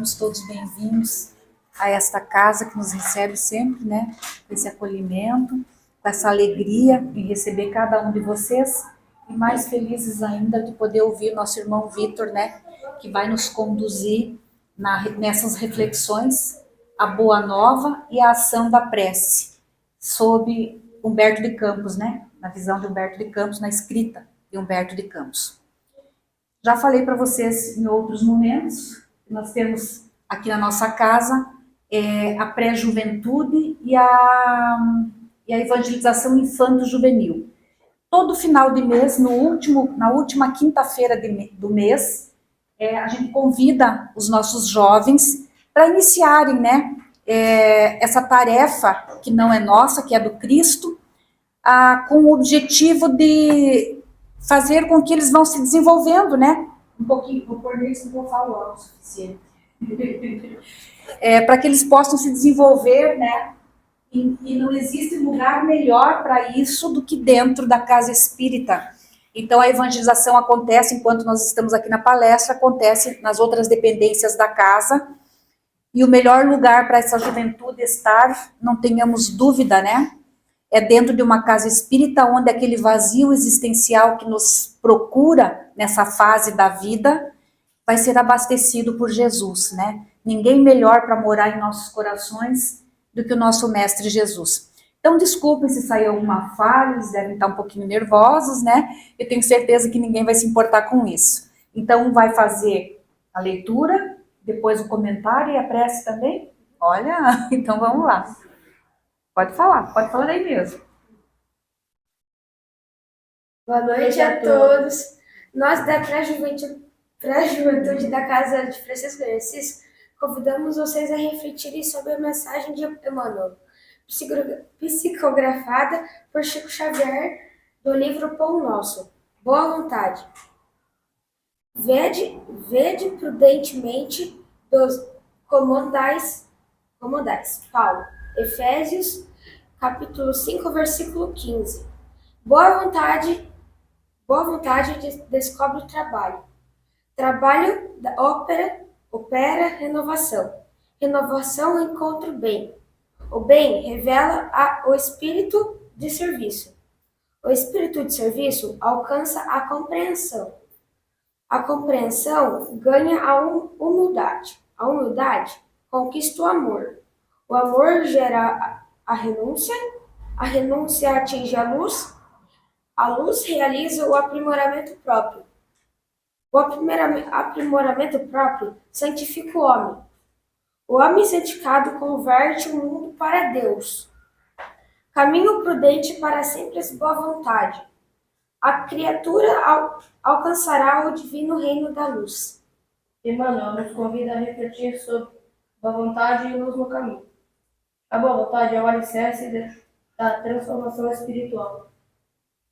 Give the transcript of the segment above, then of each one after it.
Sejamos todos bem-vindos a esta casa que nos recebe sempre, né? Com esse acolhimento, com essa alegria em receber cada um de vocês e mais felizes ainda de poder ouvir nosso irmão Vitor, né? Que vai nos conduzir nessas reflexões, a boa nova e a ação da prece, sob Humberto de Campos, né? Na visão de Humberto de Campos, na escrita de Humberto de Campos. Já falei para vocês em outros momentos, nós temos aqui na nossa casa a pré-juventude e a evangelização infanto-juvenil. Todo final de mês, na última quinta-feira do mês, a gente convida os nossos jovens para iniciarem, né, essa tarefa que não é nossa, que é do Cristo, com o objetivo de fazer com que eles vão se desenvolvendo, né? Um pouquinho, vou pôr nisso, não vou falar o suficiente. Para que eles possam se desenvolver, né? E não existe lugar melhor para isso do que dentro da casa espírita. Então, a evangelização acontece enquanto nós estamos aqui na palestra, acontece nas outras dependências da casa. E o melhor lugar para essa juventude estar, não tenhamos dúvida, né? É dentro de uma casa espírita, onde aquele vazio existencial que nos procura nessa fase da vida vai ser abastecido por Jesus, né? Ninguém melhor para morar em nossos corações do que o nosso Mestre Jesus. Então, desculpem se sair alguma falha, eles devem estar um pouquinho nervosos, né? Eu tenho certeza que ninguém vai se importar com isso. Então, vai fazer a leitura, depois o comentário e a prece também? Olha, então vamos lá. Pode falar aí mesmo. Boa noite a todos. Nós da pré-juventude da Casa de Francisco de Assis convidamos vocês a refletirem sobre a mensagem de Emmanuel, psicografada por Chico Xavier, do livro Pão Nosso. Boa vontade. Vede prudentemente dos comodais. Paulo, Efésios, capítulo 5, versículo 15. Boa vontade descobre o trabalho. Trabalho opera renovação. Renovação encontra o bem. O bem revela o espírito de serviço. O espírito de serviço alcança a compreensão. A compreensão ganha a humildade. A humildade conquista o amor. O amor gera a renúncia atinge a luz realiza o aprimoramento próprio. O aprimoramento próprio santifica o homem. O homem santificado converte o mundo para Deus. Caminho prudente para simples boa vontade. A criatura alcançará o divino reino da luz. Emmanuel nos convida a refletir sobre boa vontade e luz no caminho. A boa vontade é o alicerce da transformação espiritual.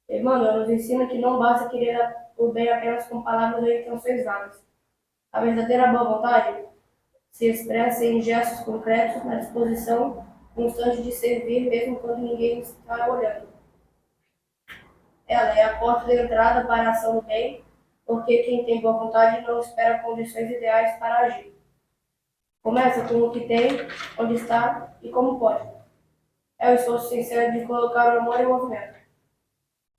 Emmanuel nos ensina que não basta querer o bem apenas com palavras ou intenções vagas. A verdadeira boa vontade se expressa em gestos concretos na disposição constante de servir, mesmo quando ninguém está olhando. Ela é a porta de entrada para a ação do bem, porque quem tem boa vontade não espera condições ideais para agir. Começa com o que tem, onde está e como pode. É o esforço sincero de colocar o amor em movimento.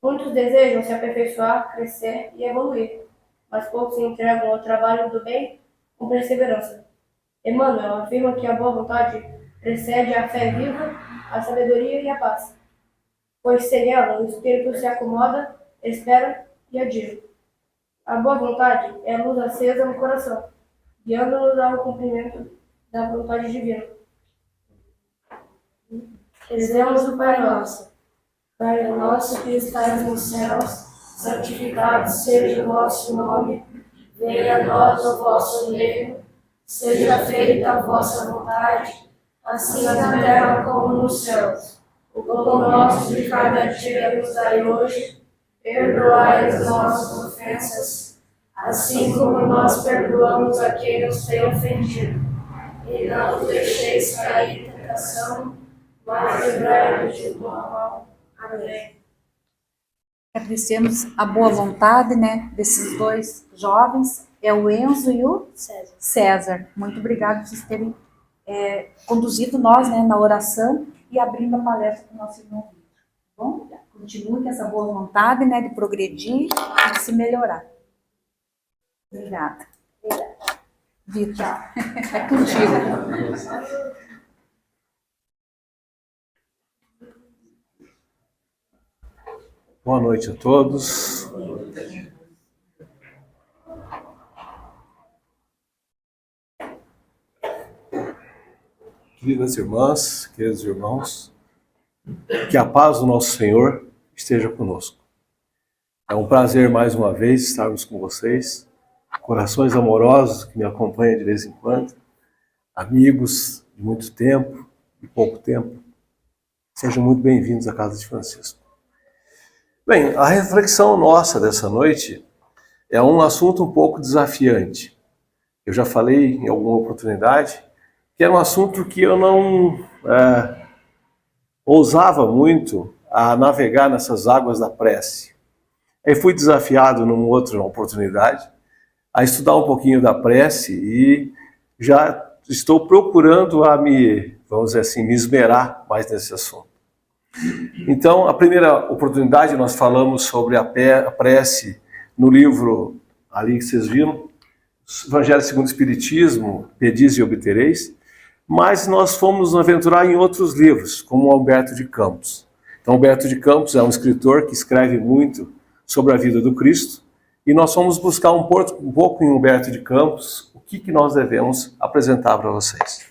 Muitos desejam se aperfeiçoar, crescer e evoluir, mas poucos se entregam ao trabalho do bem com perseverança. Emmanuel afirma que a boa vontade precede a fé viva, a sabedoria e a paz, pois sem ela o espírito se acomoda, espera e adia. A boa vontade é a luz acesa no coração, guiando-nos ao cumprimento da vontade divina. Rezemos o Pai Nosso. Pai nosso que estais nos céus, santificado seja o vosso nome, venha a nós o vosso reino, seja feita a vossa vontade, assim na terra como nos céus. O pão nosso de cada dia nos dai hoje, perdoai as nossas ofensas, assim como nós perdoamos a quem nos tem ofendido. E não nos deixeis cair em tentação, mas livrai-nos do mal. Amém. Agradecemos a boa vontade, né, desses dois jovens, é o Enzo e o César. Muito obrigado por vocês terem conduzido nós, né, na oração e abrindo a palestra para o nosso irmão Vitor. Bom, continue com essa boa vontade, né, de progredir e de se melhorar. Obrigada. Vitor, é contigo. Boa noite a todos. Queridas irmãs, queridos irmãos, que a paz do nosso Senhor esteja conosco. É um prazer mais uma vez estarmos com vocês, corações amorosos que me acompanham de vez em quando, amigos de muito tempo e pouco tempo. Sejam muito bem-vindos à Casa de Francisco. Bem, a reflexão nossa dessa noite é um assunto um pouco desafiante. Eu já falei em alguma oportunidade que era um assunto que eu não ousava muito a navegar nessas águas da prece. Aí fui desafiado numa outra oportunidade a estudar um pouquinho da prece e já estou procurando vamos dizer assim, me esmerar mais nesse assunto. Então, a primeira oportunidade nós falamos sobre a prece no livro ali que vocês viram, Evangelho segundo o Espiritismo, Pedis e Obtereis, mas nós fomos nos aventurar em outros livros, como Humberto de Campos. Então, Humberto de Campos é um escritor que escreve muito sobre a vida do Cristo, e nós fomos buscar um pouco em Humberto de Campos o que nós devemos apresentar para vocês.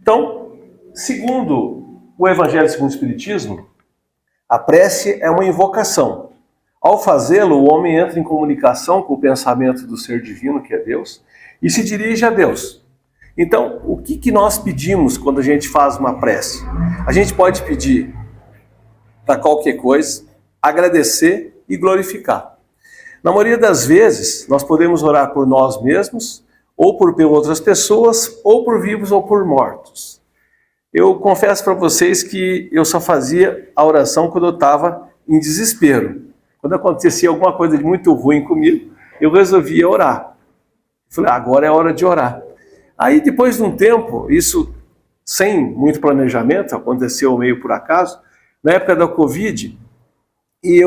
Então, segundo o Evangelho segundo o Espiritismo, a prece é uma invocação. Ao fazê-lo, o homem entra em comunicação com o pensamento do ser divino, que é Deus, e se dirige a Deus. Então, o que nós pedimos quando a gente faz uma prece? A gente pode pedir para qualquer coisa, agradecer e glorificar. Na maioria das vezes, nós podemos orar por nós mesmos, ou por outras pessoas, ou por vivos ou por mortos. Eu confesso para vocês que eu só fazia a oração quando eu estava em desespero. Quando acontecia alguma coisa de muito ruim comigo, eu resolvia orar. Falei, agora é hora de orar. Aí, depois de um tempo, isso sem muito planejamento, aconteceu meio por acaso, na época da Covid, e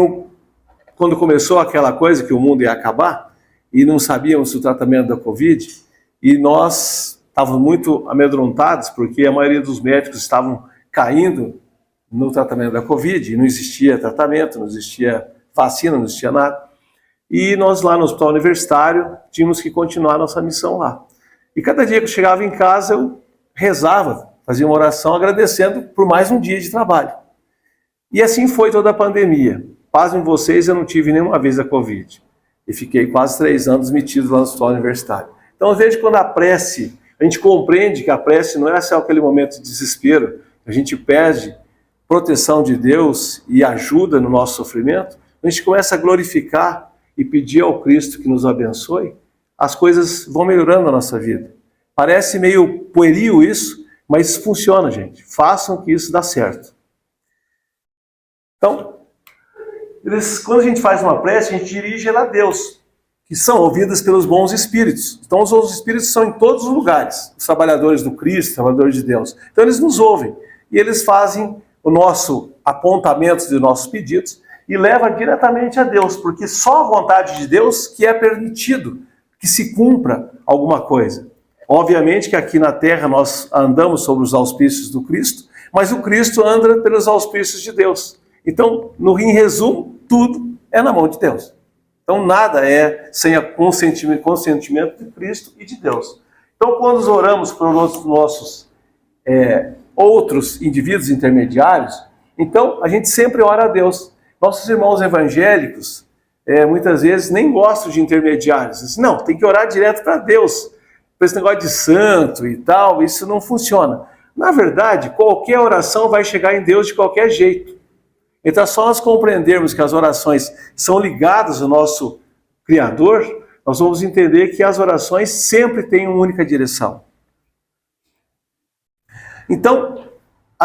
quando começou aquela coisa que o mundo ia acabar, e não sabíamos o tratamento da Covid, e nós estávamos muito amedrontados, porque a maioria dos médicos estavam caindo no tratamento da Covid, e não existia tratamento, não existia vacina, não existia nada. E nós lá no hospital universitário tínhamos que continuar nossa missão lá. E cada dia que eu chegava em casa, eu rezava, fazia uma oração agradecendo por mais um dia de trabalho. E assim foi toda a pandemia. Pasmem vocês, eu não tive nenhuma vez a Covid. E fiquei quase 3 anos metido lá no hospital universitário. Então eu vejo que quando a prece, a gente compreende que a prece não é só aquele momento de desespero, a gente pede proteção de Deus e ajuda no nosso sofrimento, a gente começa a glorificar e pedir ao Cristo que nos abençoe, as coisas vão melhorando na nossa vida. Parece meio pueril isso, mas isso funciona, gente. Façam que isso dá certo. Então, quando a gente faz uma prece, a gente dirige ela a Deus, que são ouvidas pelos bons espíritos. Então, os bons espíritos são em todos os lugares, os trabalhadores do Cristo, os trabalhadores de Deus. Então, eles nos ouvem e eles fazem o nosso apontamento de nossos pedidos e leva diretamente a Deus, porque só a vontade de Deus que é permitido que se cumpra alguma coisa. Obviamente que aqui na Terra nós andamos sobre os auspícios do Cristo, mas o Cristo anda pelos auspícios de Deus. Então, em resumo, tudo é na mão de Deus. Então, nada é sem o consentimento de Cristo e de Deus. Então, quando nós oramos pelos nossos outros indivíduos intermediários, então a gente sempre ora a Deus. Nossos irmãos evangélicos, muitas vezes, nem gostam de intermediários. Dizem, não, tem que orar direto para Deus. Esse negócio de santo e tal, isso não funciona. Na verdade, qualquer oração vai chegar em Deus de qualquer jeito. Então, é só nós compreendermos que as orações são ligadas ao nosso Criador, nós vamos entender que as orações sempre têm uma única direção. Então,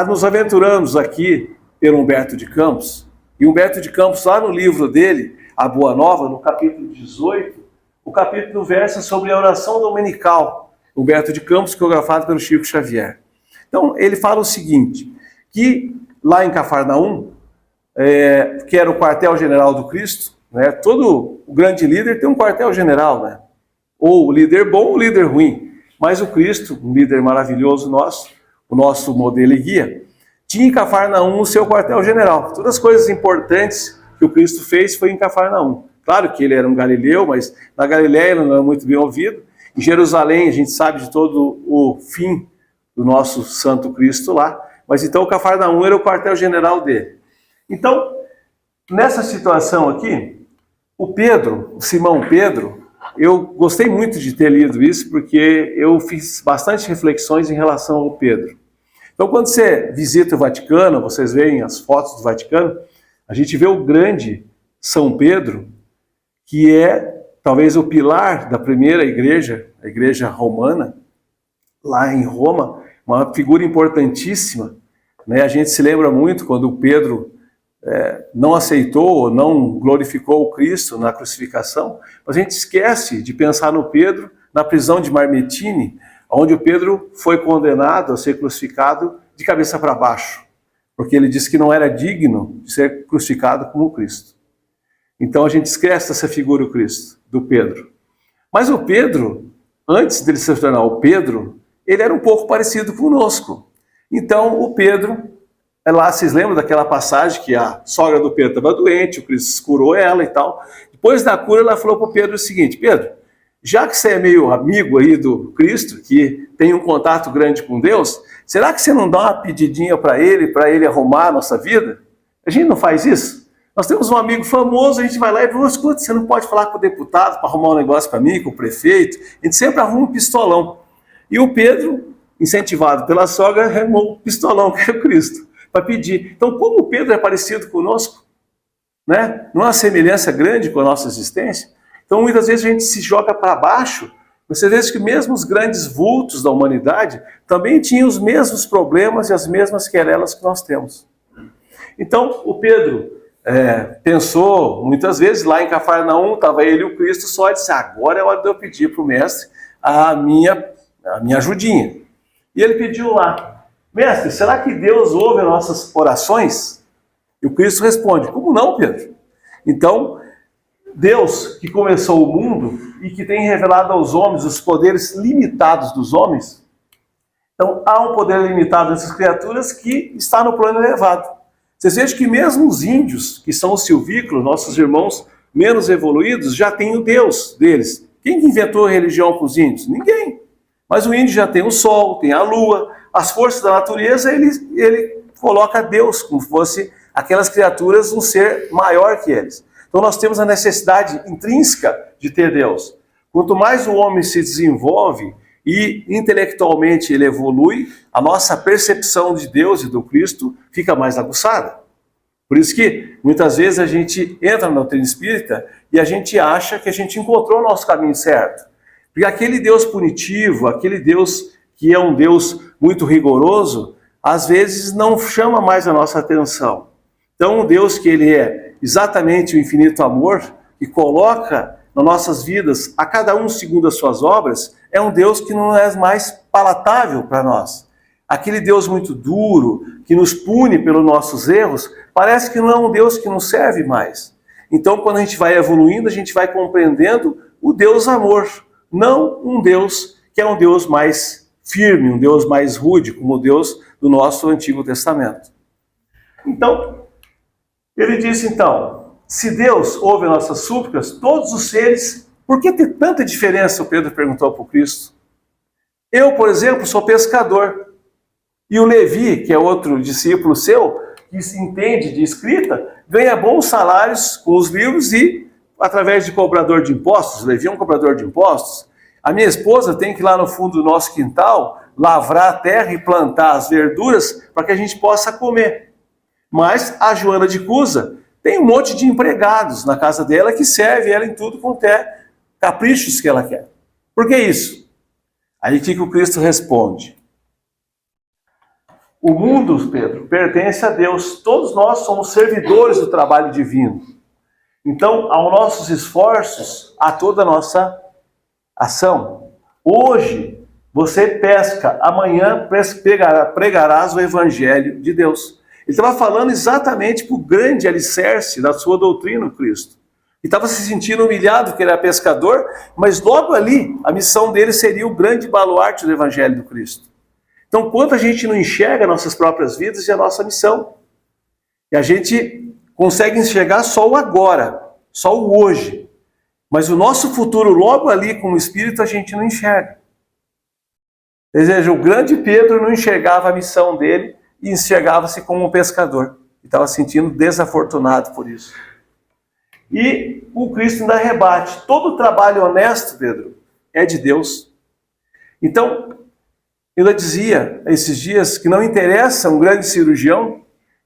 nos aventuramos aqui pelo Humberto de Campos, E Humberto de Campos, lá no livro dele, A Boa Nova, no capítulo 18, o capítulo versa sobre a oração dominical. Humberto de Campos, psicografado pelo Chico Xavier. Então, ele fala o seguinte, que lá em Cafarnaum, que era o quartel-general do Cristo, né, todo o grande líder tem um quartel-general, né? Ou o líder bom ou o líder ruim. Mas o Cristo, um líder maravilhoso nosso, o nosso modelo e guia, tinha em Cafarnaum o seu quartel-general. Todas as coisas importantes que o Cristo fez foi em Cafarnaum. Claro que ele era um galileu, mas na Galileia ele não era muito bem ouvido. Em Jerusalém a gente sabe de todo o fim do nosso Santo Cristo lá. Mas então o Cafarnaum era o quartel-general dele. Então, nessa situação aqui, o Pedro, o Simão Pedro, eu gostei muito de ter lido isso, porque eu fiz bastante reflexões em relação ao Pedro. Então, quando você visita o Vaticano, vocês veem as fotos do Vaticano, a gente vê o grande São Pedro, que é talvez o pilar da primeira igreja, a igreja romana, lá em Roma, uma figura importantíssima, né? A gente se lembra muito quando o Pedro não aceitou ou não glorificou o Cristo na crucificação, mas a gente esquece de pensar no Pedro na prisão de Marmetine, onde o Pedro foi condenado a ser crucificado de cabeça para baixo, porque ele disse que não era digno de ser crucificado como Cristo. Então a gente esquece dessa figura do Cristo, do Pedro. Mas o Pedro, antes dele se tornar o Pedro, ele era um pouco parecido conosco. Então o Pedro, lá vocês lembram daquela passagem que a sogra do Pedro estava doente, o Cristo curou ela e tal. Depois da cura ela falou para o Pedro o seguinte: Pedro, já que você é meio amigo aí do Cristo, que tem um contato grande com Deus, será que você não dá uma pedidinha para ele arrumar a nossa vida? A gente não faz isso? Nós temos um amigo famoso, a gente vai lá e fala: escuta, você não pode falar com o deputado para arrumar um negócio para mim, com o prefeito? A gente sempre arruma um pistolão. E o Pedro, incentivado pela sogra, arrumou um pistolão, que é o Cristo, para pedir. Então, como o Pedro é parecido conosco, né? Não há uma semelhança grande com a nossa existência? Então, muitas vezes a gente se joga para baixo. Você vê que mesmo os grandes vultos da humanidade também tinham os mesmos problemas e as mesmas querelas que nós temos. Então, o Pedro pensou, muitas vezes, lá em Cafarnaum, estava ele e o Cristo só, e disse: agora é hora de eu pedir para o mestre a minha ajudinha. E ele pediu lá: mestre, será que Deus ouve as nossas orações? E o Cristo responde: como não, Pedro? Então, Deus, que começou o mundo e que tem revelado aos homens os poderes limitados dos homens, então há um poder limitado nessas criaturas que está no plano elevado. Vocês vejam que mesmo os índios, que são os silvícolas, nossos irmãos menos evoluídos, já têm o Deus deles. Quem inventou a religião para os índios? Ninguém. Mas o índio já tem o sol, tem a lua, as forças da natureza, ele coloca Deus como se fosse aquelas criaturas um ser maior que eles. Então nós temos a necessidade intrínseca de ter Deus. Quanto mais o homem se desenvolve e intelectualmente ele evolui, a nossa percepção de Deus e do Cristo fica mais aguçada. Por isso que muitas vezes a gente entra na doutrina espírita e a gente acha que a gente encontrou o nosso caminho certo. Porque aquele Deus punitivo, aquele Deus que é um Deus muito rigoroso, às vezes não chama mais a nossa atenção. Então, um Deus que ele é exatamente o infinito amor, que coloca nas nossas vidas, a cada um segundo as suas obras, é um Deus que não é mais palatável para nós. Aquele Deus muito duro, que nos pune pelos nossos erros, parece que não é um Deus que nos serve mais. Então, quando a gente vai evoluindo, a gente vai compreendendo o Deus amor, não um Deus que é um Deus mais firme, um Deus mais rude, como o Deus do nosso Antigo Testamento. Então, ele disse então: se Deus ouve as nossas súplicas, todos os seres, por que ter tanta diferença? O Pedro perguntou para o Cristo. Eu, por exemplo, sou pescador. E o Levi, que é outro discípulo seu, que se entende de escrita, ganha bons salários com os livros e através de cobrador de impostos. O Levi é um cobrador de impostos. A minha esposa tem que ir lá no fundo do nosso quintal, lavrar a terra e plantar as verduras para que a gente possa comer. Mas a Joana de Cusa tem um monte de empregados na casa dela que serve ela em tudo quanto é caprichos que ela quer. Por que isso? Aí o que o Cristo responde? O mundo, Pedro, pertence a Deus. Todos nós somos servidores do trabalho divino. Então, aos nossos esforços, há toda a nossa ação. Hoje, você pesca, amanhã pregarás o Evangelho de Deus. Ele estava falando exatamente para o grande alicerce da sua doutrina, Cristo. Ele estava se sentindo humilhado porque ele era pescador, mas logo ali, a missão dele seria o grande baluarte do Evangelho do Cristo. Então, quanto a gente não enxerga nossas próprias vidas e a nossa missão, e a gente consegue enxergar só o agora, só o hoje, mas o nosso futuro logo ali com o Espírito a gente não enxerga. Ou seja, o grande Pedro não enxergava a missão dele e enxergava-se como um pescador. E estava se sentindo desafortunado por isso. E o Cristo ainda rebate. Todo trabalho honesto, Pedro, é de Deus. Então, eu dizia esses dias que não interessa um grande cirurgião,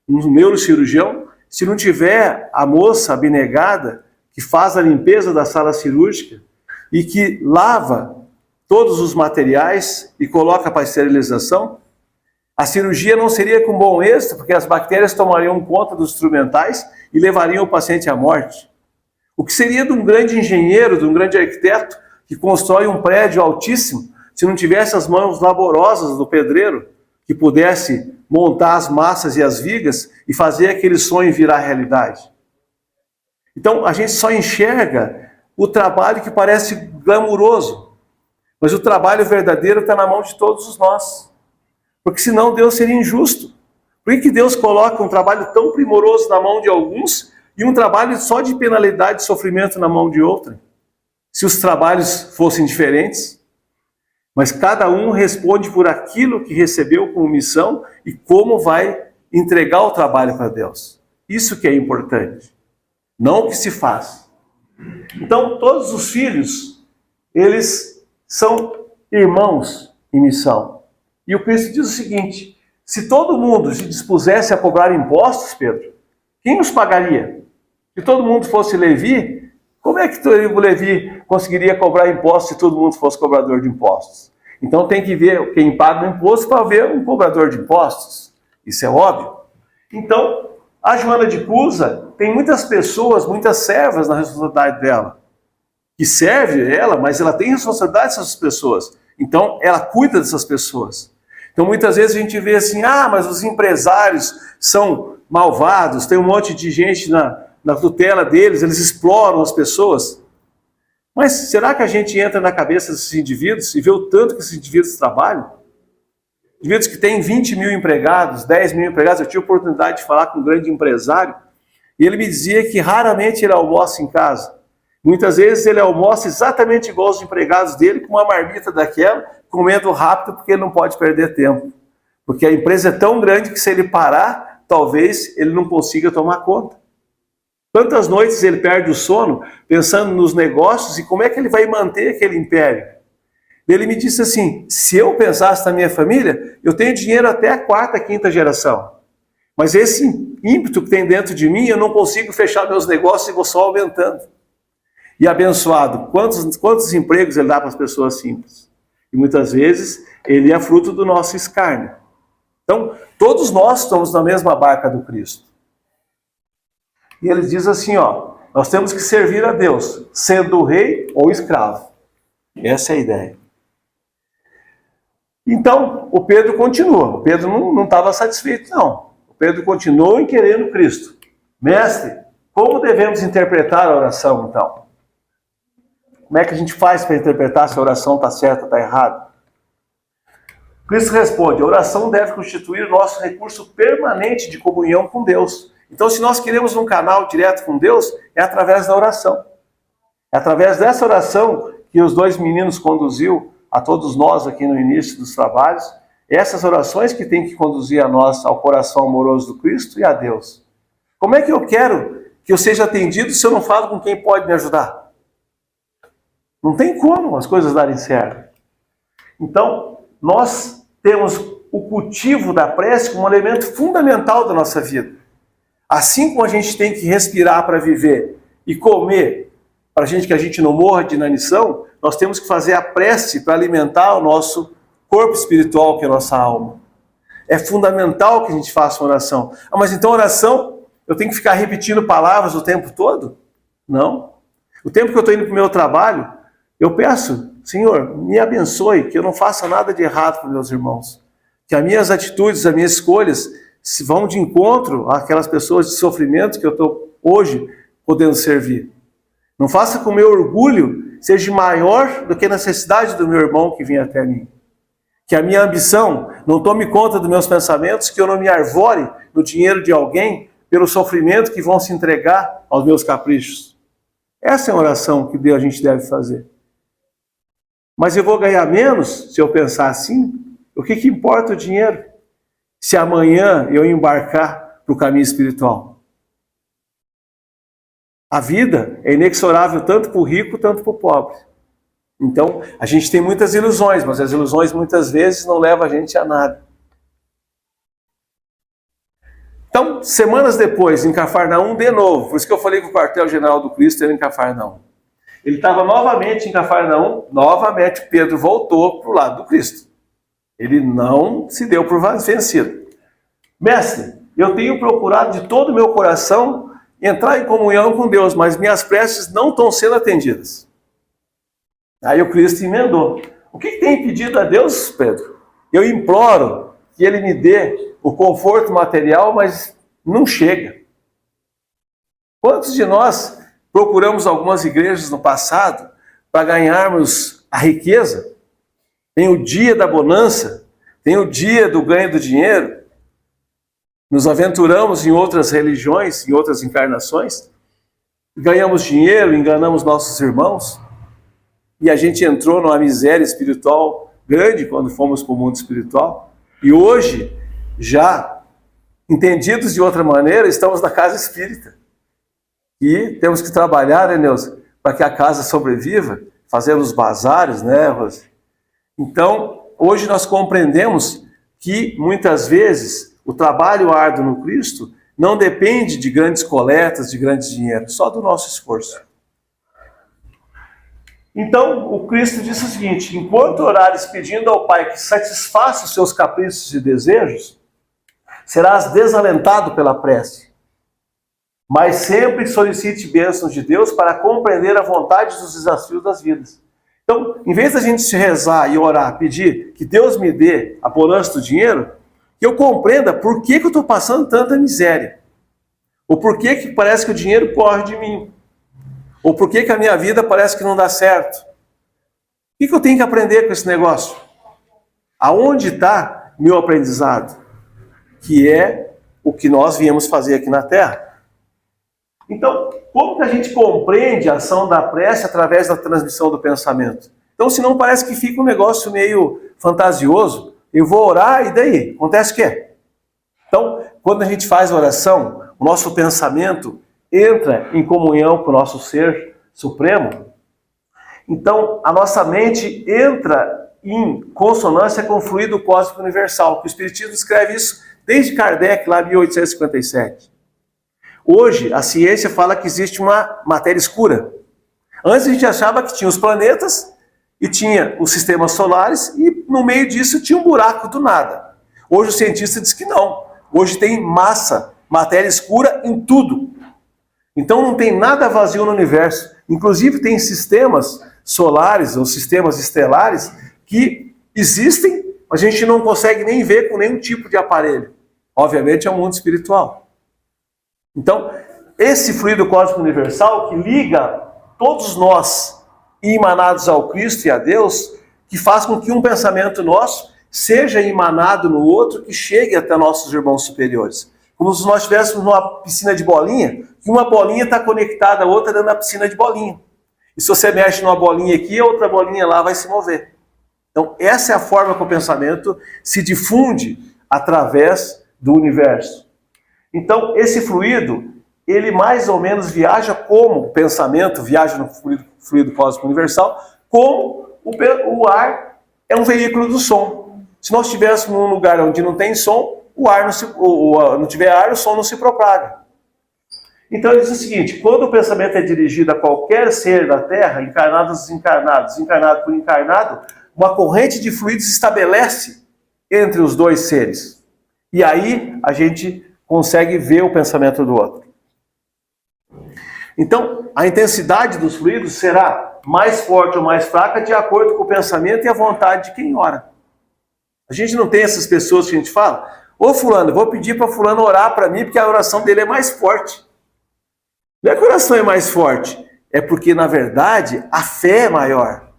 um neurocirurgião, se não tiver a moça abnegada que faz a limpeza da sala cirúrgica e que lava todos os materiais e coloca para a esterilização, a cirurgia não seria com bom êxito, porque as bactérias tomariam conta dos instrumentais e levariam o paciente à morte. O que seria de um grande engenheiro, de um grande arquiteto, que constrói um prédio altíssimo, se não tivesse as mãos laborosas do pedreiro, que pudesse montar as massas e as vigas e fazer aquele sonho virar realidade? Então, a gente só enxerga o trabalho que parece glamuroso, mas o trabalho verdadeiro está na mão de todos nós. Porque senão Deus seria injusto. Por que Deus coloca um trabalho tão primoroso na mão de alguns e um trabalho só de penalidade e sofrimento na mão de outra? Se os trabalhos fossem diferentes. Mas cada um responde por aquilo que recebeu como missão e como vai entregar o trabalho para Deus. Isso que é importante. Não o que se faz. Então, todos os filhos, eles são irmãos em missão. E o Cristo diz o seguinte: se todo mundo se dispusesse a cobrar impostos, Pedro, quem os pagaria? Se todo mundo fosse Levi, como é que o Levi conseguiria cobrar impostos se todo mundo fosse cobrador de impostos? Então tem que ver quem paga o imposto para ver um cobrador de impostos. Isso é óbvio. Então, a Joana de Cusa tem muitas pessoas, muitas servas na responsabilidade dela, que serve ela, mas ela tem responsabilidade dessas pessoas. Então, ela cuida dessas pessoas. Então, muitas vezes a gente vê assim, mas os empresários são malvados, tem um monte de gente na tutela deles, eles exploram as pessoas. Mas será que a gente entra na cabeça desses indivíduos e vê o tanto que esses indivíduos trabalham? Indivíduos que têm 20 mil empregados, 10 mil empregados. Eu tive a oportunidade de falar com um grande empresário e ele me dizia que raramente ele almoça em casa. Muitas vezes ele almoça exatamente igual aos empregados dele, com uma marmita daquela, comendo rápido porque ele não pode perder tempo. Porque a empresa é tão grande que se ele parar, talvez ele não consiga tomar conta. Quantas noites ele perde o sono pensando nos negócios e como é que ele vai manter aquele império? Ele me disse assim, se eu pensasse na minha família, eu tenho dinheiro até a quarta, quinta geração. Mas esse ímpeto que tem dentro de mim, eu não consigo fechar meus negócios e vou só aumentando. E abençoado, quantos empregos ele dá para as pessoas simples? E muitas vezes ele é fruto do nosso escárnio. Então, todos nós estamos na mesma barca do Cristo. E ele diz assim, nós temos que servir a Deus, sendo rei ou escravo. Essa é a ideia. Então, o Pedro continua. O Pedro não estava satisfeito, não. O Pedro continua em querendo Cristo. Mestre, como devemos interpretar a oração, então? Como é que a gente faz para interpretar se a oração está certa ou está errada? Cristo responde, a oração deve constituir o nosso recurso permanente de comunhão com Deus. Então, se nós queremos um canal direto com Deus, é através da oração. É através dessa oração que os dois meninos conduziu a todos nós aqui no início dos trabalhos, essas orações que tem que conduzir a nós ao coração amoroso do Cristo e a Deus. Como é que eu quero que eu seja atendido se eu não falo com quem pode me ajudar? Não tem como as coisas darem certo. Então, nós temos o cultivo da prece como um elemento fundamental da nossa vida. Assim como a gente tem que respirar para viver e comer para que a gente não morra de inanição, nós temos que fazer a prece para alimentar o nosso corpo espiritual, que é a nossa alma. É fundamental que a gente faça uma oração. Ah, mas então oração, eu tenho que ficar repetindo palavras o tempo todo? Não. O tempo que eu estou indo para o meu trabalho, eu peço, Senhor, me abençoe, que eu não faça nada de errado para meus irmãos. Que as minhas atitudes, as minhas escolhas, se vão de encontro àquelas pessoas de sofrimento que eu estou hoje podendo servir. Não faça com que o meu orgulho seja maior do que a necessidade do meu irmão que vem até mim. Que a minha ambição não tome conta dos meus pensamentos, que eu não me arvore no dinheiro de alguém pelo sofrimento que vão se entregar aos meus caprichos. Essa é a oração que a gente deve fazer. Mas eu vou ganhar menos se eu pensar assim? O que importa o dinheiro? Se amanhã eu embarcar para o caminho espiritual. A vida é inexorável tanto para o rico, tanto para o pobre. Então, a gente tem muitas ilusões, mas as ilusões muitas vezes não levam a gente a nada. Então, semanas depois, em Cafarnaum, de novo, por isso que eu falei que o quartel-general do Cristo era em Cafarnaum. Ele estava novamente em Cafarnaum, novamente Pedro voltou para o lado do Cristo. Ele não se deu por vencido. Mestre, eu tenho procurado de todo o meu coração entrar em comunhão com Deus, mas minhas preces não estão sendo atendidas. Aí o Cristo emendou. O que tem pedido a Deus, Pedro? Eu imploro que Ele me dê o conforto material, mas não chega. Quantos de nós procuramos algumas igrejas no passado para ganharmos a riqueza? Tem o dia da bonança, tem o dia do ganho do dinheiro. Nos aventuramos em outras religiões, em outras encarnações, ganhamos dinheiro, enganamos nossos irmãos, e a gente entrou numa miséria espiritual grande quando fomos para o mundo espiritual. E hoje, já entendidos de outra maneira, estamos na casa espírita. E temos que trabalhar, né, Neuza, para que a casa sobreviva, fazer os bazares, né, Rose? Então, hoje nós compreendemos que, muitas vezes, o trabalho árduo no Cristo não depende de grandes coletas, de grandes dinheiro, só do nosso esforço. Então, o Cristo disse o seguinte: enquanto orares pedindo ao Pai que satisfaça os seus caprichos e desejos, serás desalentado pela prece. Mas sempre solicite bênçãos de Deus para compreender a vontade dos desafios das vidas. Então, em vez da gente se rezar e orar, pedir que Deus me dê a bonança do dinheiro, que eu compreenda por que eu estou passando tanta miséria. Ou por que parece que o dinheiro corre de mim. Ou por que a minha vida parece que não dá certo. O que eu tenho que aprender com esse negócio? Aonde está meu aprendizado? Que é o que nós viemos fazer aqui na Terra. Então, como que a gente compreende a ação da prece através da transmissão do pensamento? Então, se não parece que fica um negócio meio fantasioso, eu vou orar e daí? Acontece o quê? Então, quando a gente faz a oração, o nosso pensamento entra em comunhão com o nosso Ser Supremo. Então, a nossa mente entra em consonância com o fluido cósmico universal. O Espiritismo escreve isso desde Kardec, lá em 1857. Hoje, a ciência fala que existe uma matéria escura. Antes a gente achava que tinha os planetas e tinha os sistemas solares e no meio disso tinha um buraco do nada. Hoje o cientista diz que não. Hoje tem massa, matéria escura em tudo. Então não tem nada vazio no universo. Inclusive tem sistemas solares ou sistemas estelares que existem, mas a gente não consegue nem ver com nenhum tipo de aparelho. Obviamente é o mundo espiritual. Então, esse fluido cósmico universal que liga todos nós emanados ao Cristo e a Deus, que faz com que um pensamento nosso seja emanado no outro, que chegue até nossos irmãos superiores. Como se nós estivéssemos numa piscina de bolinha, que uma bolinha está conectada à outra dentro da piscina de bolinha. E se você mexe numa bolinha aqui, a outra bolinha lá vai se mover. Então, essa é a forma que o pensamento se difunde através do universo. Então, esse fluido, ele mais ou menos viaja como o pensamento viaja no fluido cósmico universal, como o ar é um veículo do som. Se nós estivéssemos num lugar onde não tem som, não tiver ar, o som não se propaga. Então ele diz o seguinte: quando o pensamento é dirigido a qualquer ser da Terra, encarnado ou desencarnado, desencarnado por encarnado, uma corrente de fluidos se estabelece entre os dois seres. E aí a gente consegue ver o pensamento do outro. Então, a intensidade dos fluidos será mais forte ou mais fraca de acordo com o pensamento e a vontade de quem ora. A gente não tem essas pessoas que a gente fala, ô fulano, vou pedir para fulano orar para mim porque a oração dele é mais forte. Não é que a oração é mais forte, é porque, na verdade, a fé é maior.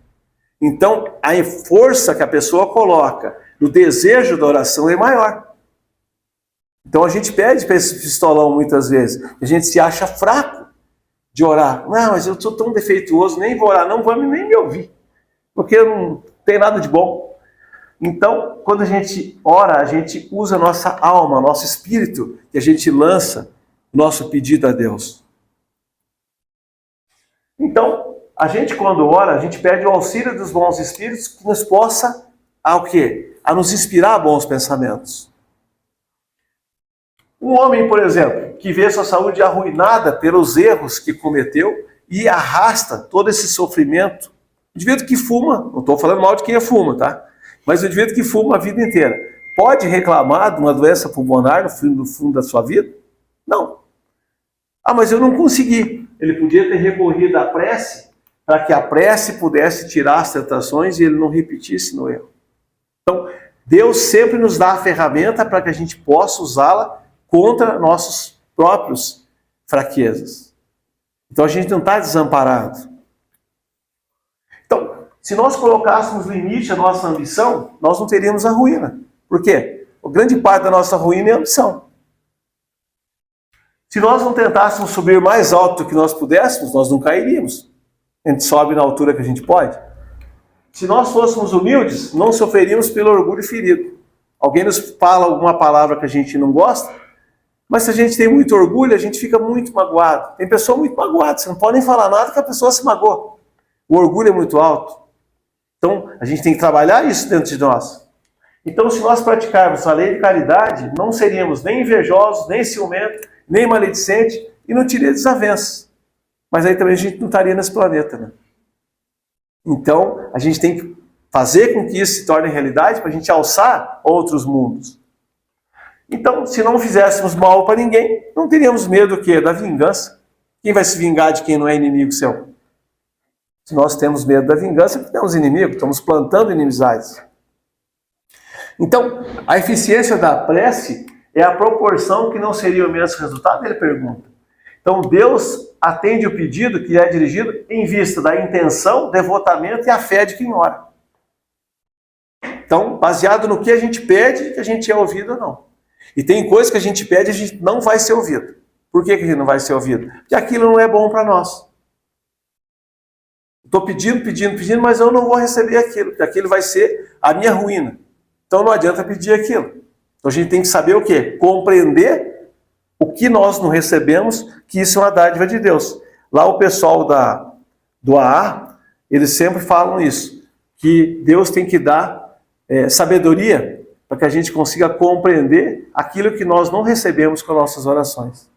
Então, a força que a pessoa coloca no desejo da oração é maior. Então, a gente pede para esse pistolão muitas vezes, a gente se acha fraco de orar. Não, mas eu sou tão defeituoso, nem vou orar, não vão nem me ouvir, porque não tem nada de bom. Então, quando a gente ora, a gente usa a nossa alma, nosso espírito, e a gente lança o nosso pedido a Deus. Então, a gente quando ora, a gente pede o auxílio dos bons espíritos que nos possa, ao quê? A nos inspirar a bons pensamentos. Um homem, por exemplo, que vê sua saúde arruinada pelos erros que cometeu e arrasta todo esse sofrimento. O indivíduo que fuma, não estou falando mal de quem fuma, tá? Mas o indivíduo que fuma a vida inteira, pode reclamar de uma doença pulmonar no fundo da sua vida? Não. Ah, mas eu não consegui. Ele podia ter recorrido à prece para que a prece pudesse tirar as tentações e ele não repetisse no erro. Então, Deus sempre nos dá a ferramenta para que a gente possa usá-la contra nossos próprios fraquezas. Então, a gente não está desamparado. Então, se nós colocássemos limite à nossa ambição, nós não teríamos a ruína. Por quê? A grande parte da nossa ruína é a ambição. Se nós não tentássemos subir mais alto do que nós pudéssemos, nós não cairíamos. A gente sobe na altura que a gente pode. Se nós fôssemos humildes, não sofreríamos pelo orgulho ferido. Alguém nos fala alguma palavra que a gente não gosta, mas se a gente tem muito orgulho, a gente fica muito magoado. Tem pessoa muito magoada, você não pode nem falar nada que a pessoa se magoa. O orgulho é muito alto. Então, a gente tem que trabalhar isso dentro de nós. Então, se nós praticarmos a lei de caridade, não seríamos nem invejosos, nem ciumentos, nem maledicentes e não teria desavenças. Mas aí também a gente não estaria nesse planeta, né? Então, a gente tem que fazer com que isso se torne realidade para a gente alçar outros mundos. Então, se não fizéssemos mal para ninguém, não teríamos medo do quê? Da vingança. Quem vai se vingar de quem não é inimigo seu? Se nós temos medo da vingança, porque temos inimigos, estamos plantando inimizades. Então, a eficiência da prece é a proporção que não seria o mesmo resultado? Ele pergunta. Então, Deus atende o pedido que é dirigido em vista da intenção, devotamento e a fé de quem ora. Então, baseado no que a gente pede, que a gente é ouvido ou não. E tem coisas que a gente pede e a gente não vai ser ouvido. Por que a gente não vai ser ouvido? Porque aquilo não é bom para nós. Estou pedindo, mas eu não vou receber aquilo, porque aquilo vai ser a minha ruína. Então não adianta pedir aquilo. Então a gente tem que saber o quê? Compreender o que nós não recebemos, que isso é uma dádiva de Deus. Lá o pessoal do AA, eles sempre falam isso, que Deus tem que dar sabedoria para que a gente consiga compreender aquilo que nós não recebemos com nossas orações.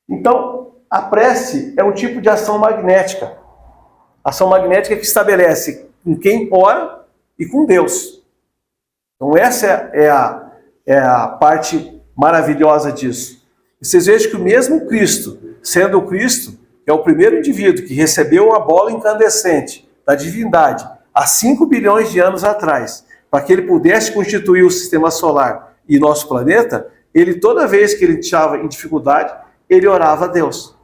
Então, a prece é um tipo de ação magnética. Ação magnética que estabelece com quem ora e com Deus. Então essa é a parte maravilhosa disso. Vocês vejam que o mesmo Cristo, sendo o Cristo, é o primeiro indivíduo que recebeu uma bola incandescente da divindade há 5 bilhões de anos atrás, para que ele pudesse constituir o sistema solar e nosso planeta, ele toda vez que ele estava em dificuldade, ele orava a Deus.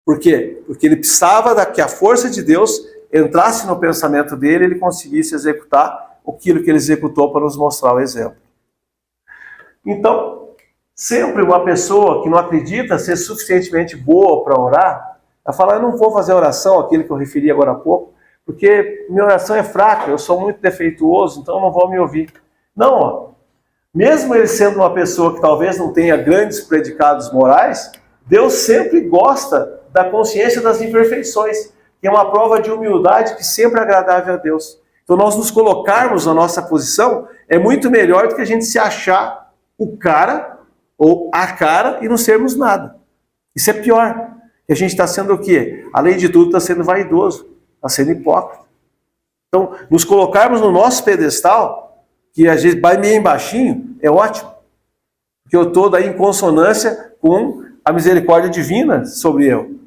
Por quê? Porque ele precisava que a força de Deus entrasse no pensamento dele e ele conseguisse executar aquilo que ele executou para nos mostrar o exemplo. Então, sempre uma pessoa que não acredita ser suficientemente boa para orar, ela fala, eu não vou fazer oração, aquilo que eu referi agora há pouco, porque minha oração é fraca, eu sou muito defeituoso, então não vou me ouvir. Não, ó. Mesmo ele sendo uma pessoa que talvez não tenha grandes predicados morais, Deus sempre gosta da consciência das imperfeições, que é uma prova de humildade que sempre é agradável a Deus. Então nós nos colocarmos na nossa posição é muito melhor do que a gente se achar o cara ou a cara e não sermos nada. Isso é pior. E a gente está sendo o quê? Além de tudo, está sendo vaidoso, está sendo hipócrita. Então, nos colocarmos no nosso pedestal que a gente vai meio baixinho, é ótimo. Porque eu estou daí em consonância com a misericórdia divina sobre eu.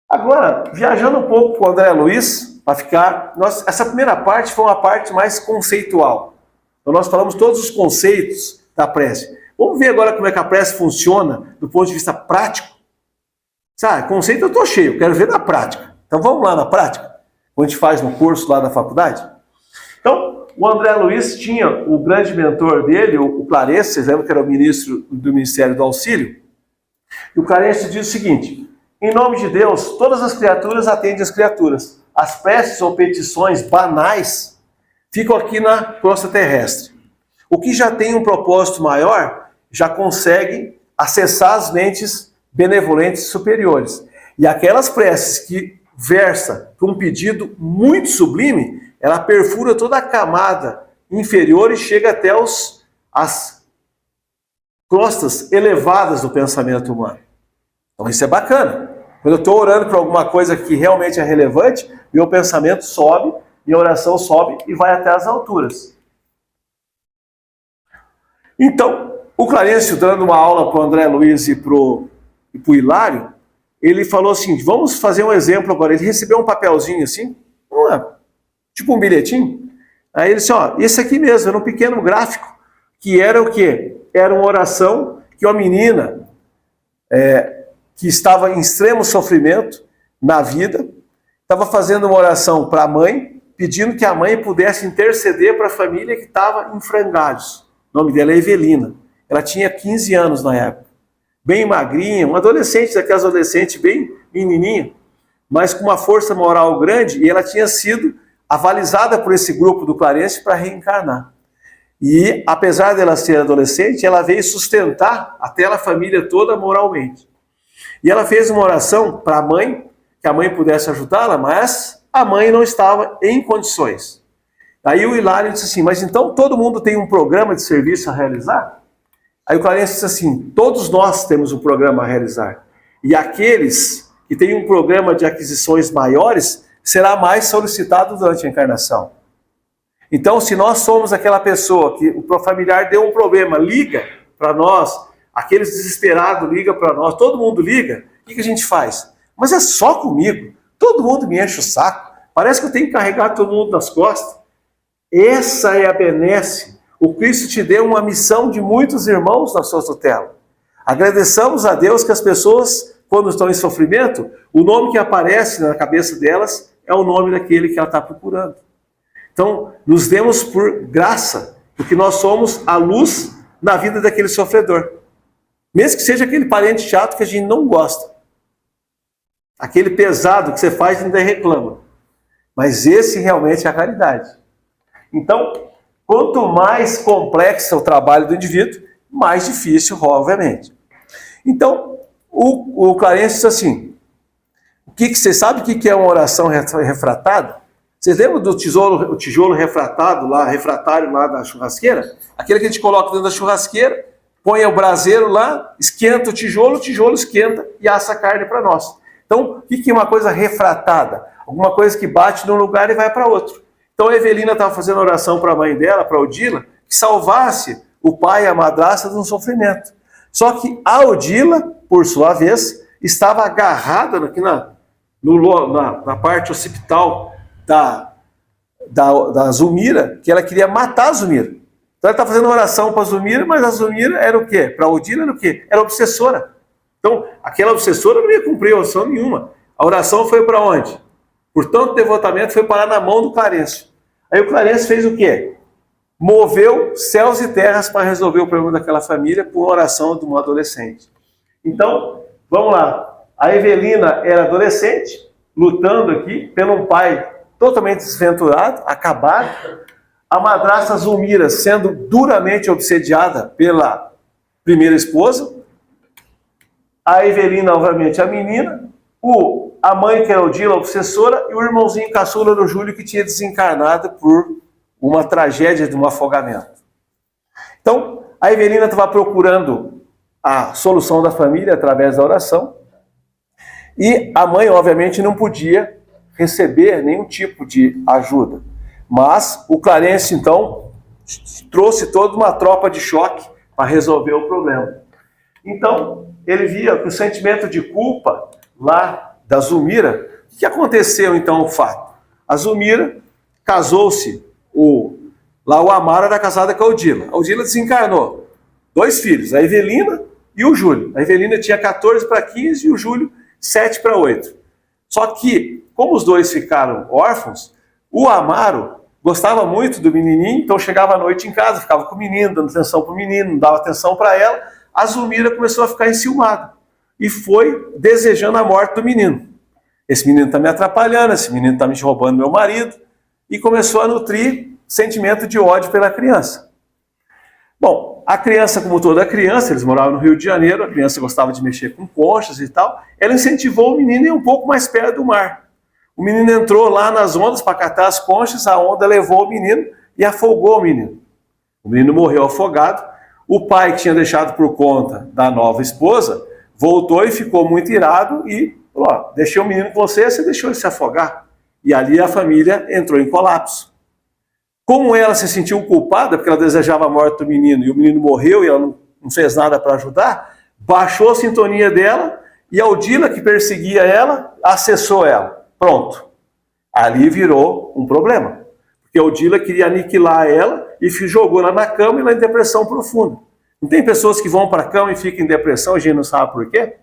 Agora, viajando um pouco com o André Luiz, para ficar... essa primeira parte foi uma parte mais conceitual. Então nós falamos todos os conceitos da prece. Vamos ver agora como é que a prece funciona do ponto de vista prático. Sabe, conceito eu estou cheio, quero ver na prática. Então vamos lá na prática, como a gente faz no curso lá da faculdade. Então, o André Luiz tinha o grande mentor dele, o Clarence, vocês lembram que era o ministro do Ministério do Auxílio? E o Clarence diz o seguinte: em nome de Deus, todas as criaturas atendem as criaturas. As preces ou petições banais ficam aqui na crosta terrestre. O que já tem um propósito maior, já consegue acessar as mentes benevolentes superiores. E aquelas preces que versa para um pedido muito sublime, ela perfura toda a camada inferior e chega até as crostas elevadas do pensamento humano. Então isso é bacana. Quando eu estou orando por alguma coisa que realmente é relevante, meu pensamento sobe, minha oração sobe e vai até as alturas. Então, o Clarencio, dando uma aula para o André Luiz e para o Hilário, ele falou assim, vamos fazer um exemplo agora. Ele recebeu um papelzinho assim, tipo um bilhetinho. Aí ele disse, esse aqui mesmo, era um pequeno gráfico, que era o quê? Era uma oração que uma menina que estava em extremo sofrimento na vida, estava fazendo uma oração para a mãe, pedindo que a mãe pudesse interceder para a família que estava em frangalhos. O nome dela é Evelina. Ela tinha 15 anos na época. Bem magrinha, uma adolescente, daquelas adolescentes bem menininha, mas com uma força moral grande, e ela tinha sido avalizada por esse grupo do Clarence para reencarnar. E, apesar dela ser adolescente, ela veio sustentar até a família toda moralmente. E ela fez uma oração para a mãe, que a mãe pudesse ajudá-la, mas a mãe não estava em condições. Aí o Hilário disse assim, mas então todo mundo tem um programa de serviço a realizar? Aí o Clarence disse assim, todos nós temos um programa a realizar. E aqueles que têm um programa de aquisições maiores, será mais solicitado durante a encarnação. Então, se nós somos aquela pessoa que o familiar deu um problema, liga para nós, aqueles desesperados ligam para nós, todo mundo liga, o que a gente faz? Mas é só comigo, todo mundo me enche o saco, parece que eu tenho que carregar todo mundo nas costas. Essa é a benesse. O Cristo te deu uma missão de muitos irmãos na sua tutela. Agradeçamos a Deus que as pessoas, quando estão em sofrimento, o nome que aparece na cabeça delas é o nome daquele que ela está procurando. Então, nos demos por graça, porque nós somos a luz na vida daquele sofredor. Mesmo que seja aquele parente chato que a gente não gosta. Aquele pesado que você faz e ainda reclama. Mas esse realmente é a caridade. Então, quanto mais complexo é o trabalho do indivíduo, mais difícil, obviamente. Então, o Clarence disse assim, você sabe o que é uma oração refratada? Vocês lembram do tijolo refratário lá da churrasqueira? Aquele que a gente coloca dentro da churrasqueira, põe o braseiro lá, esquenta o tijolo esquenta e assa a carne para nós. Então, o que é uma coisa refratada? Alguma coisa que bate num lugar e vai para outro. Então a Evelina estava fazendo oração para a mãe dela, para a Odila, que salvasse o pai e a madrasta de um sofrimento. Só que a Odila, por sua vez, estava agarrada aqui na parte occipital da Zulmira, que ela queria matar a Zulmira. Então ela está fazendo oração para a Zulmira, mas a Zulmira era o quê? Para a Odila era o quê? Era obsessora. Então aquela obsessora não ia cumprir oração nenhuma. A oração foi para onde? Por tanto devotamento foi parar na mão do Clarencio. Aí o Clarencio fez o quê? Moveu céus e terras para resolver o problema daquela família por oração de uma adolescente. Então, vamos lá. A Evelina era adolescente, lutando aqui pelo um pai totalmente desventurado, acabado. A madrasta Zulmira sendo duramente obsediada pela primeira esposa. A Evelina, obviamente, a menina. A mãe, que era Odila, a obsessora, e o irmãozinho caçula do Júlio, que tinha desencarnado por uma tragédia de um afogamento. Então, a Evelina estava procurando a solução da família através da oração, e a mãe, obviamente, não podia receber nenhum tipo de ajuda. Mas o Clarence, então, trouxe toda uma tropa de choque para resolver o problema. Então, ele via que o sentimento de culpa lá da Zulmira, o que aconteceu então o fato? A Zulmira casou-se, o Amaro era casada com a Odila. A Odila desencarnou. 2 filhos, a Evelina e o Júlio. A Evelina tinha 14 para 15 e o Júlio 7 para 8. Só que, como os 2 ficaram órfãos, o Amaro gostava muito do menininho, então chegava à noite em casa, ficava com o menino, dando atenção para o menino, não dava atenção para ela. A Zulmira começou a ficar enciumada e foi desejando a morte do menino. Esse menino está me atrapalhando, esse menino está me roubando meu marido, e começou a nutrir sentimento de ódio pela criança. Bom, a criança, como toda criança, eles moravam no Rio de Janeiro, a criança gostava de mexer com conchas e tal, ela incentivou o menino a ir um pouco mais perto do mar. O menino entrou lá nas ondas para catar as conchas, a onda levou o menino e afogou o menino. O menino morreu afogado. O pai, que tinha deixado por conta da nova esposa, voltou e ficou muito irado e falou: ó, deixei o menino com você, você deixou ele se afogar. E ali a família entrou em colapso. Como ela se sentiu culpada, porque ela desejava a morte do menino, e o menino morreu e ela não fez nada para ajudar, baixou a sintonia dela, e a Odila, que perseguia ela, acessou ela. Pronto. Ali virou um problema. Porque a Odila queria aniquilar ela e jogou ela na cama e ela em depressão profunda. Não tem pessoas que vão para a cama e ficam em depressão, a gente não sabe por quê?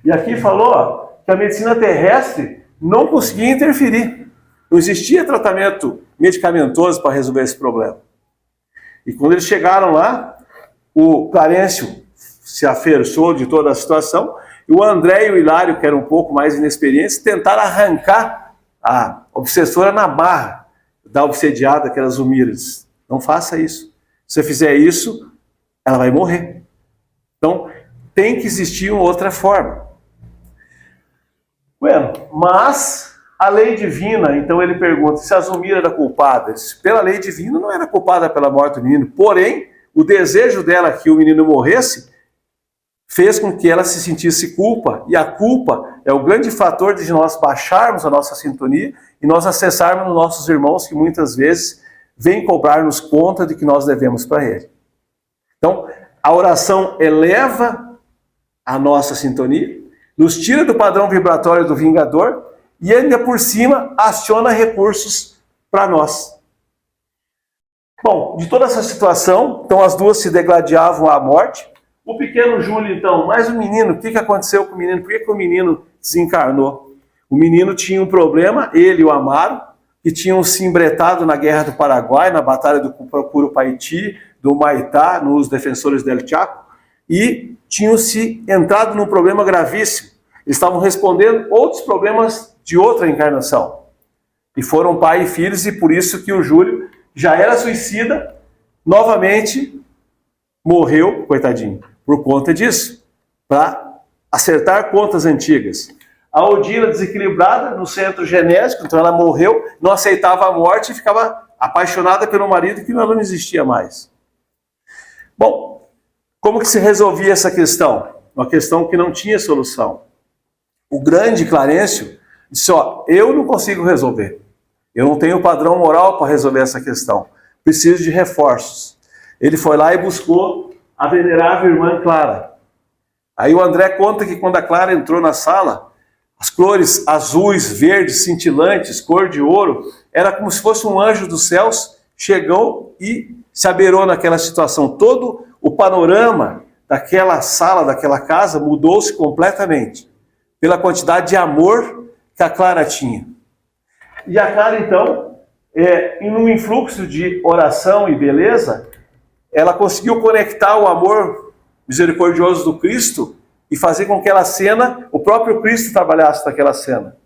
E aqui falou, ó, que a medicina terrestre não conseguia interferir. Não existia tratamento medicamentoso para resolver esse problema. E quando eles chegaram lá, o Clarencio se afeiçoou de toda a situação, e o André e o Hilário, que eram um pouco mais inexperientes, tentaram arrancar a obsessora na barra da obsediada, que era Zulmires. Não faça isso. Se você fizer isso, ela vai morrer. Então, tem que existir uma outra forma. Bueno, mas a lei divina, então ele pergunta se a Zulmira era culpada. Ele disse, pela lei divina não era culpada pela morte do menino, porém, o desejo dela que o menino morresse fez com que ela se sentisse culpa, e a culpa é o grande fator de nós baixarmos a nossa sintonia e nós acessarmos os nossos irmãos que muitas vezes vêm cobrar-nos conta de que nós devemos para ele. Então, a oração eleva a nossa sintonia, nos tira do padrão vibratório do vingador e ainda por cima aciona recursos para nós. Bom, de toda essa situação, então as duas se degladiavam à morte. O pequeno Júlio, então, mas o menino, o que aconteceu com o menino? Por que o menino desencarnou? O menino tinha um problema, ele e o Amaro, que tinham se embretado na Guerra do Paraguai, na Batalha do Curupaiti, do Maitá, nos Defensores del Chaco, e tinham se entrado num problema gravíssimo. Eles estavam respondendo outros problemas de outra encarnação. E foram pai e filhos, e por isso que o Júlio já era suicida, novamente morreu, coitadinho, por conta disso, para acertar contas antigas. A Odila, desequilibrada no centro genésico, então ela morreu, não aceitava a morte e ficava apaixonada pelo marido que não existia mais. Bom, como que se resolvia essa questão? Uma questão que não tinha solução. O grande Clarencio disse, ó, eu não consigo resolver. Eu não tenho padrão moral para resolver essa questão. Preciso de reforços. Ele foi lá e buscou a venerável irmã Clara. Aí o André conta que quando a Clara entrou na sala, as cores azuis, verdes, cintilantes, cor de ouro, era como se fosse um anjo dos céus, chegou e se abeirou naquela situação. Todo o panorama daquela sala, daquela casa, mudou-se completamente, pela quantidade de amor que a Clara tinha. E a Clara, então, em um influxo de oração e beleza, ela conseguiu conectar o amor misericordioso do Cristo e fazer com que aquela cena, o próprio Cristo trabalhasse naquela cena.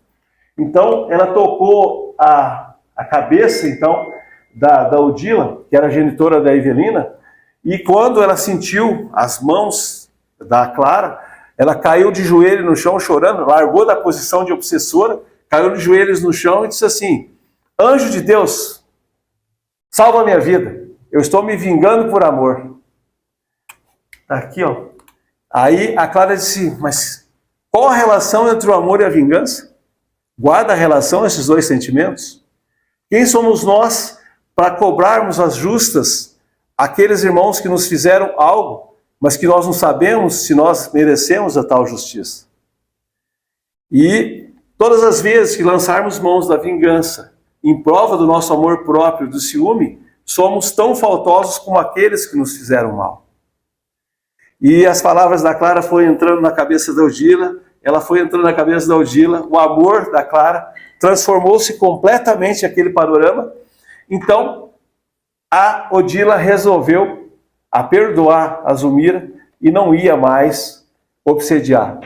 Então, ela tocou a cabeça, então, da Odila, que era a genitora da Evelina, e quando ela sentiu as mãos da Clara, ela caiu de joelho no chão chorando, largou da posição de obsessora, caiu de joelhos no chão e disse assim, anjo de Deus, salva a minha vida, eu estou me vingando por amor. Tá aqui, ó. Aí a Clara disse, mas qual a relação entre o amor e a vingança? Guarda a relação esses dois sentimentos? Quem somos nós para cobrarmos as justas aqueles irmãos que nos fizeram algo, mas que nós não sabemos se nós merecemos a tal justiça. E todas as vezes que lançarmos mãos da vingança em prova do nosso amor próprio, do ciúme, somos tão faltosos como aqueles que nos fizeram mal. E as palavras da Clara foram entrando na cabeça da Odila, ela foi entrando na cabeça da Odila, o amor da Clara transformou-se completamente aquele panorama. Então, a Odila resolveu a perdoar a Zulmira e não ia mais obsediar.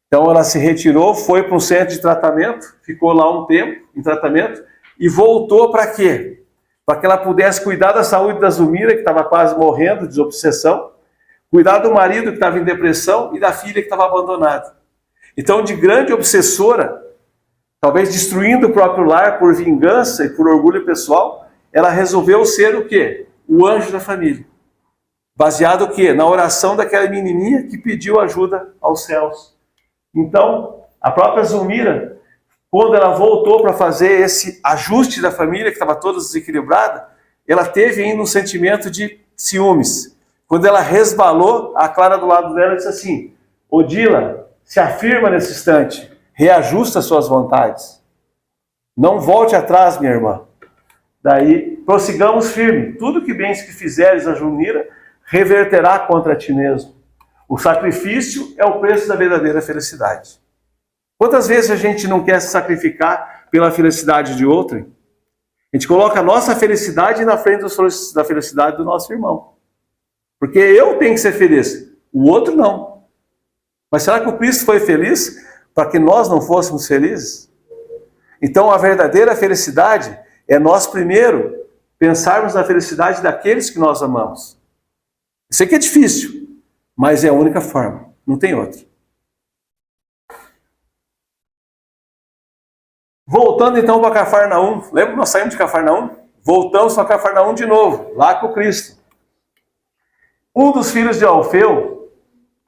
Então ela se retirou, foi para um centro de tratamento, ficou lá um tempo em tratamento e voltou para quê? Para que ela pudesse cuidar da saúde da Zulmira, que estava quase morrendo de obsessão, cuidar do marido que estava em depressão e da filha que estava abandonada. Então, de grande obsessora, talvez destruindo o próprio lar por vingança e por orgulho pessoal, ela resolveu ser o quê? O anjo da família. Baseado o quê? Na oração daquela menininha que pediu ajuda aos céus. Então, a própria Zulmira, quando ela voltou para fazer esse ajuste da família, que estava toda desequilibrada, ela teve ainda um sentimento de ciúmes. Quando ela resbalou, a Clara do lado dela disse assim: Odila, se afirma nesse instante, reajusta suas vontades. Não volte atrás, minha irmã. Daí, prossigamos firme. Tudo que bens que fizeres a Zulmira, reverterá contra ti mesmo. O sacrifício é o preço da verdadeira felicidade. Quantas vezes a gente não quer se sacrificar pela felicidade de outrem? A gente coloca a nossa felicidade na frente da felicidade do nosso irmão. Porque eu tenho que ser feliz, o outro não. Mas será que o Cristo foi feliz para que nós não fôssemos felizes? Então a verdadeira felicidade é nós primeiro pensarmos na felicidade daqueles que nós amamos. Eu sei que é difícil, mas é a única forma, não tem outra. Voltando então para Cafarnaum, lembra que nós saímos de Cafarnaum? Voltamos para Cafarnaum de novo, lá com Cristo. Um dos filhos de Alfeu,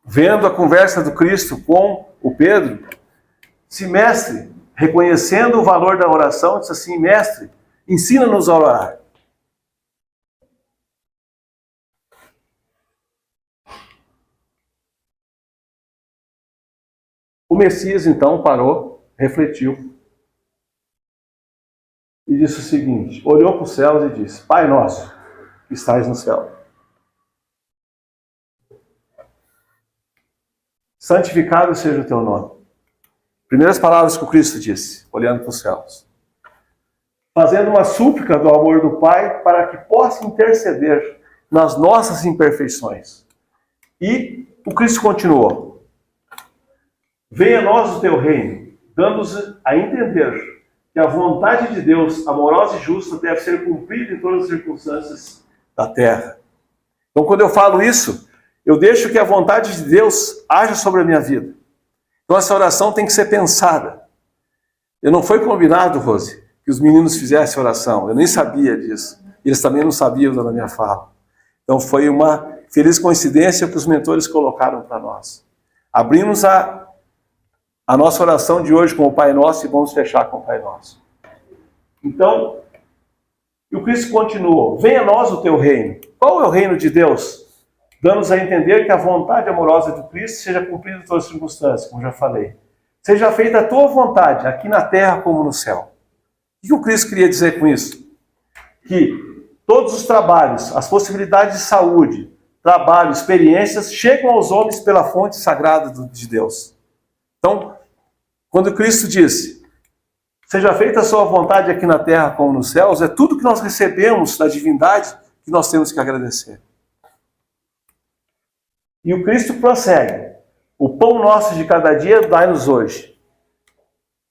vendo a conversa do Cristo com o Pedro, disse: mestre, reconhecendo o valor da oração, disse assim: mestre, ensina-nos a orar. O Messias então parou, refletiu e disse o seguinte, olhou para os céus e disse: Pai nosso, que estais no céu, santificado seja o teu nome. Primeiras palavras que o Cristo disse, olhando para os céus. Fazendo uma súplica do amor do Pai para que possa interceder nas nossas imperfeições. E o Cristo continuou: venha a nós o teu reino, dando-nos a entender que a vontade de Deus, amorosa e justa, deve ser cumprida em todas as circunstâncias da terra. Então, quando eu falo isso, eu deixo que a vontade de Deus haja sobre a minha vida. Então, essa oração tem que ser pensada. Eu não foi combinado, Rose, que os meninos fizessem oração. Eu nem sabia disso. Eles também não sabiam da minha fala. Então, foi uma feliz coincidência que os mentores colocaram para nós. Abrimos a nossa oração de hoje com o Pai Nosso e vamos fechar com o Pai Nosso. Então, e o Cristo continuou: venha a nós o teu reino. Qual é o reino de Deus? Dando-nos a entender que a vontade amorosa de Cristo seja cumprida em todas as circunstâncias, como já falei. Seja feita a tua vontade, aqui na terra como no céu. O que o Cristo queria dizer com isso? Que todos os trabalhos, as possibilidades de saúde, trabalho, experiências, chegam aos homens pela fonte sagrada de Deus. Então, quando Cristo disse: seja feita a sua vontade aqui na terra como nos céus, é tudo que nós recebemos da divindade que nós temos que agradecer. E o Cristo prossegue: o pão nosso de cada dia dai-nos hoje,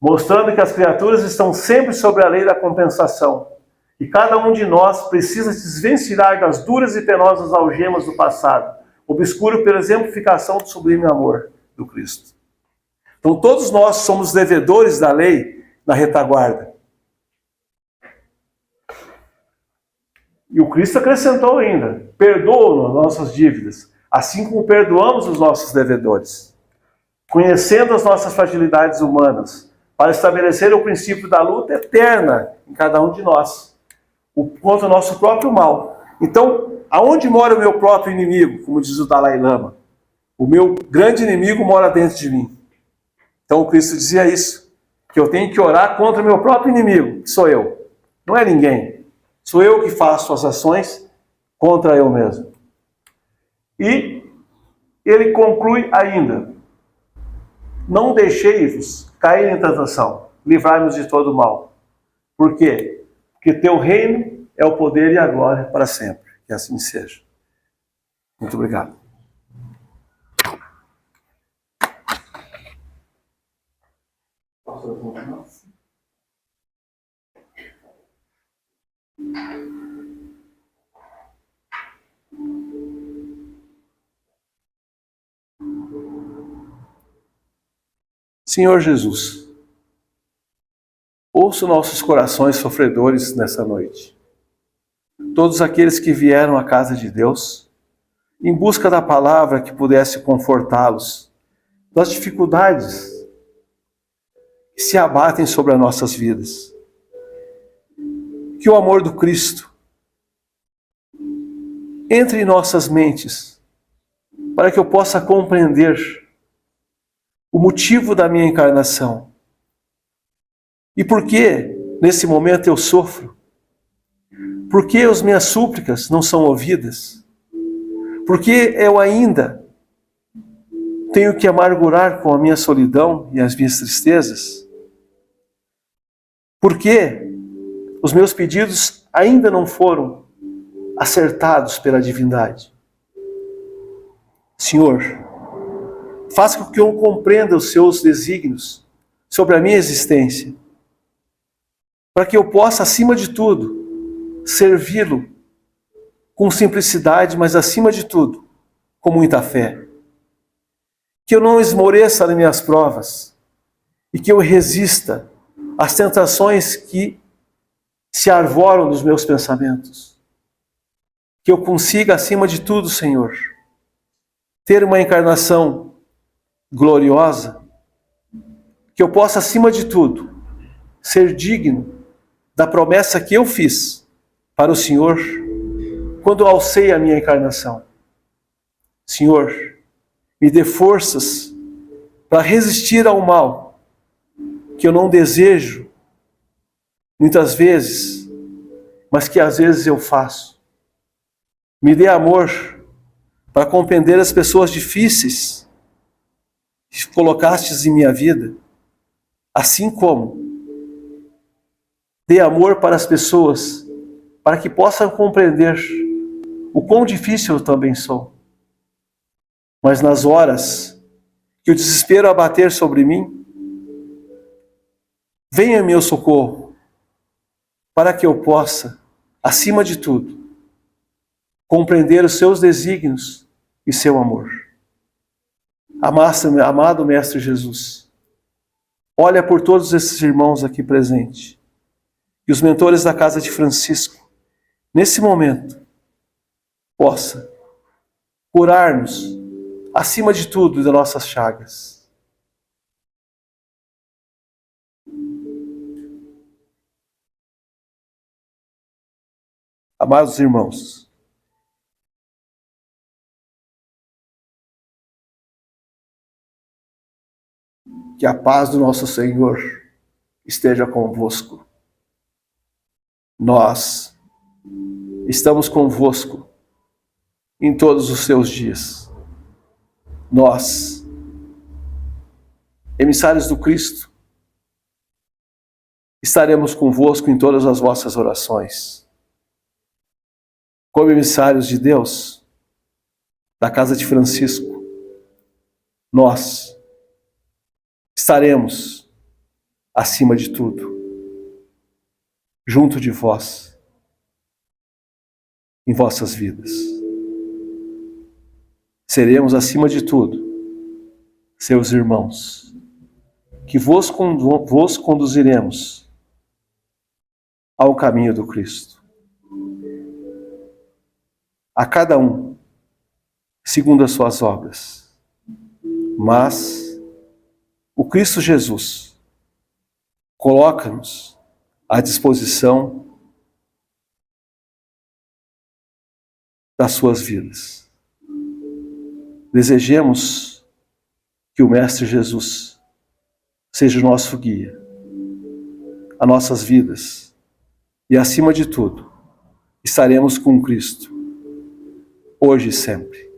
mostrando que as criaturas estão sempre sobre a lei da compensação, e cada um de nós precisa se desvencilhar das duras e penosas algemas do passado, obscuro pela exemplificação do sublime amor do Cristo. Então todos nós somos devedores da lei na retaguarda. E o Cristo acrescentou ainda: perdoa-nos nossas dívidas, assim como perdoamos os nossos devedores, conhecendo as nossas fragilidades humanas, para estabelecer o princípio da luta eterna em cada um de nós. contra o nosso próprio mal. Então, aonde mora o meu próprio inimigo, como diz o Dalai Lama? O meu grande inimigo mora dentro de mim. Então o Cristo dizia isso, que eu tenho que orar contra o meu próprio inimigo, que sou eu. Não é ninguém. Sou eu que faço as ações contra eu mesmo. E ele conclui ainda: não deixei-vos cair em tentação, livrai-nos de todo mal. Por quê? Porque teu reino é o poder e a glória para sempre. Que assim seja. Muito obrigado. Senhor Jesus, ouça nossos corações sofredores nessa noite. Todos aqueles que vieram à casa de Deus, em busca da palavra que pudesse confortá-los das dificuldades que se abatem sobre as nossas vidas. Que o amor do Cristo entre em nossas mentes, para que eu possa compreender o motivo da minha encarnação. E por que, nesse momento, eu sofro? Por que as minhas súplicas não são ouvidas? Por que eu ainda tenho que amargurar com a minha solidão e as minhas tristezas? Por que os meus pedidos ainda não foram acertados pela divindade? Senhor, faça com que eu compreenda os seus desígnios sobre a minha existência, para que eu possa, acima de tudo, servi-lo com simplicidade, mas acima de tudo, com muita fé. Que eu não esmoreça nas minhas provas e que eu resista às tentações que se arvoram nos meus pensamentos. Que eu consiga, acima de tudo, Senhor, ter uma encarnação gloriosa, que eu possa, acima de tudo, ser digno da promessa que eu fiz para o Senhor quando alcei a minha encarnação. Senhor, me dê forças para resistir ao mal que eu não desejo, muitas vezes, mas que às vezes eu faço. Me dê amor para compreender as pessoas difíceis que colocastes em minha vida, assim como dê amor para as pessoas, para que possam compreender o quão difícil eu também sou. Mas nas horas que o desespero abater sobre mim, venha meu socorro, para que eu possa, acima de tudo, compreender os seus desígnios e seu amor. Amado Mestre Jesus, olha por todos esses irmãos aqui presentes e os mentores da Casa de Francisco, nesse momento, possa curar-nos, acima de tudo, das nossas chagas. Amados irmãos, que a paz do nosso Senhor esteja convosco. Nós estamos convosco em todos os seus dias. Nós, emissários do Cristo, estaremos convosco em todas as vossas orações. Como emissários de Deus, da Casa de Francisco, nós estaremos, acima de tudo, junto de vós, em vossas vidas. Seremos, acima de tudo, seus irmãos, que vos conduziremos ao caminho do Cristo. A cada um, segundo as suas obras. Mas o Cristo Jesus coloca-nos à disposição das suas vidas. Desejemos que o Mestre Jesus seja o nosso guia, as nossas vidas, e acima de tudo, estaremos com Cristo, hoje e sempre.